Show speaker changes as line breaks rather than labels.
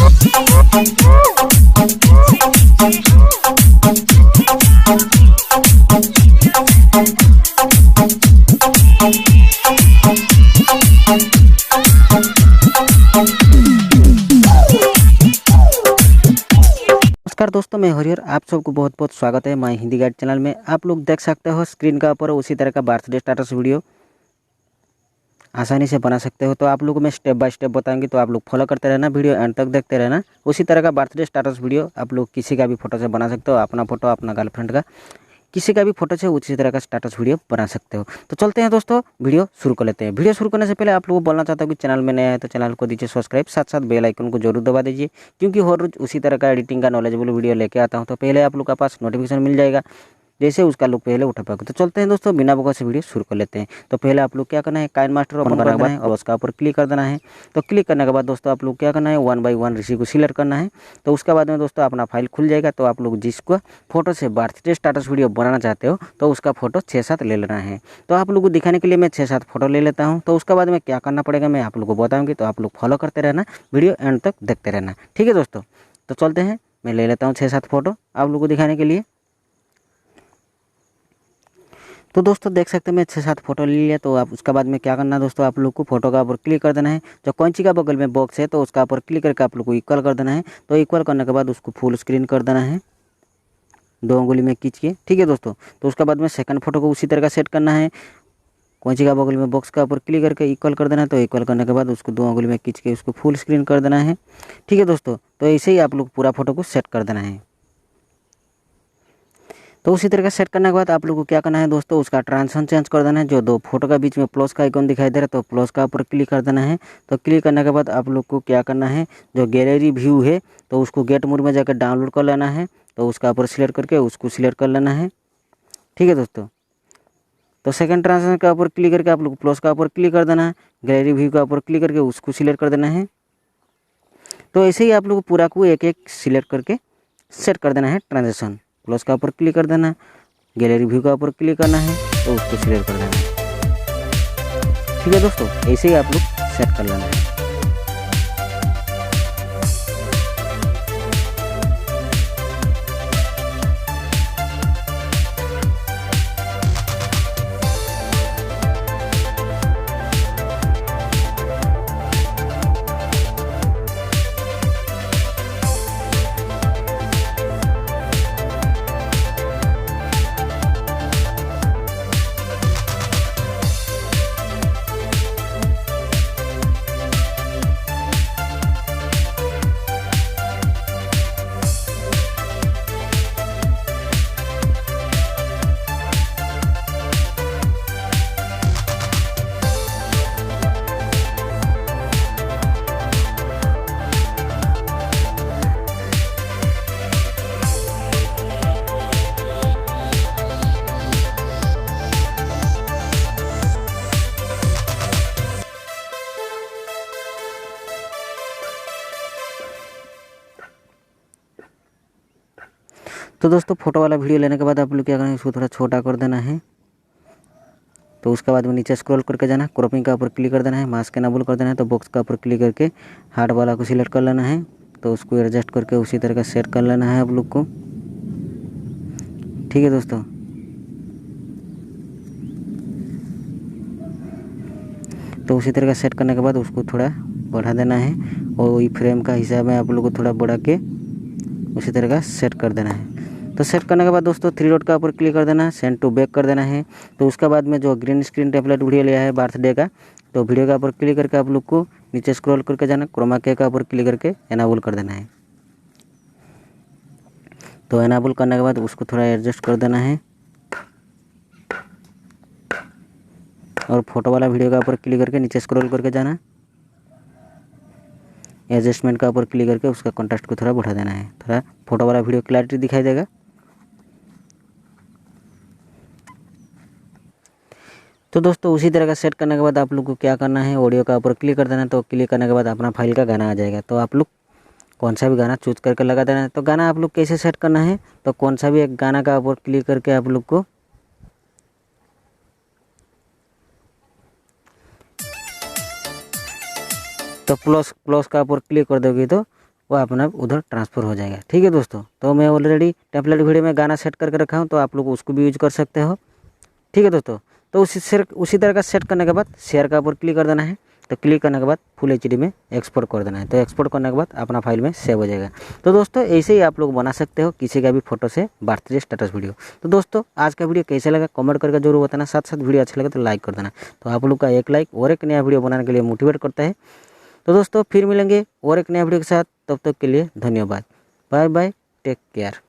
नमस्कार दोस्तों, मैं हरिहर, आप सबको बहुत बहुत स्वागत है माय हिंदी गाइड चैनल में। आप लोग देख सकते हो स्क्रीन का ऊपर उसी तरह का बर्थडे स्टेटस वीडियो आसानी से बना सकते हो। तो आप लोगों को मैं स्टेप बाय स्टेप बताऊंगी, तो आप लोग फॉलो करते रहना, वीडियो एंड तक देखते रहना। उसी तरह का बर्थडे स्टेटस वीडियो आप लोग किसी का भी फोटो से बना सकते हो, अपना फोटो, अपना गर्लफ्रेंड का, किसी का भी फोटो से उसी तरह का स्टेटस वीडियो बना सकते हो। तो चलते हैं दोस्तों, वीडियो शुरू कर लेते हैं। वीडियो शुरू करने से पहले आप लोगों को बोलना चाहता हूँ कि चैनल में नया है तो चैनल को दीजिए सब्सक्राइब, साथ साथ बेल आइकन को जरूर दबा दीजिए, क्योंकि हर रोज उसी तरह का एडिटिंग का नॉलेजेबल वीडियो लेके आता हूँ तो पहले आप लोग के पास नोटिफिकेशन मिल जाएगा, जैसे उसका लोग पहले उठा पाओगे। तो चलते हैं दोस्तों, बिना बकवास से वीडियो शुरू कर लेते हैं। तो पहले आप लोग क्या करना है, काइनमास्टर ओपन करना है और उसका ऊपर क्लिक कर देना है। तो क्लिक करने के बाद दोस्तों आप लोग क्या करना है, 1 बाय 1 ऋषि को सिलेक्ट करना है। तो उसके बाद में दोस्तों अपना फाइल खुल जाएगा। तो आप लोग जिसको फोटो से बर्थडे स्टेटस वीडियो बनाना चाहते हो तो उसका फोटो 6-7 ले लेना है। तो आप लोग को दिखाने के लिए मैं 6-7 फोटो ले लेता हूँ। तो उसके बाद में क्या करना पड़ेगा मैं आप लोग को बताऊँगी, तो आप लोग फॉलो करते रहना, वीडियो एंड तक देखते रहना, ठीक है दोस्तों। तो चलते हैं, मैं ले लेता हूँ 6-7 फोटो आप लोग को दिखाने के लिए। तो दोस्तों देख सकते हैं मैं 6-7 फोटो ले लिया। तो आप उसके बाद में क्या करना है दोस्तों, आप लोग को फोटो का ऊपर क्लिक कर देना है। जो कैंची का बगल में बॉक्स है तो उसका ऊपर क्लिक करके आप लोग को इक्वल कर देना है। तो इक्वल करने के बाद उसको फुल स्क्रीन कर देना है 2 उंगली में खींच के, ठीक है दोस्तों। तो उसके बाद में सेकंड फोटो को उसी तरह का सेट करना है। कैंची का बगल में बॉक्स का ऊपर क्लिक करके इक्वल कर देना है। तो इक्वल करने के बाद उसको 2 उंगली में खींच के उसको फुल स्क्रीन कर देना है, ठीक है दोस्तों। तो ऐसे ही आप लोग पूरा फोटो को सेट कर देना है। तो उसी तरह का सेट करने के बाद आप लोग को क्या करना है दोस्तों, उसका ट्रांजिशन चेंज कर देना है। जो 2 फोटो का बीच में प्लस का आइकन दिखाई दे रहा है तो प्लस का ऊपर क्लिक कर देना है। तो क्लिक करने के बाद आप लोग को क्या करना है, जो गैलरी व्यू है तो उसको गेट मोड में जाकर डाउनलोड कर लेना है। तो उसका ऊपर सिलेक्ट करके उसको सिलेक्ट कर लेना है, ठीक है दोस्तों। तो सेकंड ट्रांजिशन का ऊपर क्लिक करके आप लोग प्लस का ऊपर क्लिक कर देना है, गैलरी व्यू का ऊपर क्लिक करके उसको सिलेक्ट कर देना है। तो ऐसे ही आप लोग पूरा को एक एक सिलेक्ट करके सेट कर देना है ट्रांजिशन। प्लस का ऊपर क्लिक कर देना है, गैलरी व्यू का ऊपर क्लिक करना है, तो उसको सिलेक्ट कर देना है, ठीक है दोस्तों। ऐसे ही आप लोग सेट कर लेना है। तो दोस्तों फोटो वाला वीडियो लेने के बाद आप लोग क्या करना है, इसको थोड़ा छोटा कर देना है। तो उसके बाद में नीचे स्क्रॉल करके जाना, क्रॉपिंग का ऊपर क्लिक कर देना है, मास्क एनेबल कर देना है। तो बॉक्स का ऊपर क्लिक करके हार्ड वाला को सिलेक्ट कर लेना है। तो उसको एडजस्ट करके उसी तरह का सेट कर लेना है आप लोग को, ठीक है दोस्तों। तो उसी तरह का सेट करने के बाद उसको थोड़ा बढ़ा देना है और वही फ्रेम का हिसाब में आप लोग को थोड़ा बढ़ा के उसी तरह का सेट कर देना है। तो सेट करने के बाद दोस्तों 3 डॉट का ऊपर क्लिक कर देना है, सेंड टू बैक कर देना है। तो उसके बाद में जो ग्रीन स्क्रीन टेम्पलेट वीडियो लिया है बर्थडे का, तो वीडियो का ऊपर क्लिक करके आप लोग को नीचे स्क्रॉल करके जाना, क्रोमा के का ऊपर क्लिक करके एनाबल कर देना है। तो एनाबल करने के बाद उसको थोड़ा एडजस्ट कर देना है और फोटो वाला वीडियो का ऊपर क्लिक करके नीचे स्क्रॉल करके जाना, एडजस्टमेंट का ऊपर क्लिक करके उसका कॉन्ट्रास्ट को थोड़ा बढ़ा देना है, थोड़ा फोटो वाला वीडियो क्लैरिटी दिखाई देगा। तो दोस्तों उसी तरह का सेट करने के बाद आप लोग को क्या करना है, ऑडियो का ऊपर क्लिक कर देना है। तो क्लिक करने के बाद अपना फाइल का गाना आ जाएगा। तो आप लोग कौन सा भी गाना चूज करके लगा देना है। तो गाना आप लोग कैसे सेट करना है, तो कौन सा भी एक गाना का ऊपर क्लिक करके आप लोग को तो प्लस का ऊपर क्लिक कर दोगे तो वो अपना उधर ट्रांसफ़र हो जाएगा। ठीक है दोस्तों, तो मैं ऑलरेडी टेम्पलेट वीडियो में गाना सेट करके रखा हूँ, तो आप लोग उसको भी यूज कर सकते हो। ठीक है दोस्तों, तो उसी तरह का सेट करने के बाद शेयर का ऊपर क्लिक कर देना है। तो क्लिक करने के बाद फुल एचडी में एक्सपोर्ट कर देना है। तो एक्सपोर्ट करने के बाद अपना फाइल में सेव हो जाएगा। तो दोस्तों ऐसे ही आप लोग बना सकते हो किसी का भी फोटो से बर्थडे स्टेटस वीडियो। तो दोस्तों आज का वीडियो कैसा लगा कमेंट करके जरूर बताना, साथ साथ वीडियो अच्छा लगा तो लाइक कर देना। तो आप लोग का एक लाइक और एक नया वीडियो बनाने के लिए मोटिवेट करता है। तो दोस्तों फिर मिलेंगे और एक नया वीडियो के साथ, तब तक के लिए धन्यवाद। Bye bye, take care.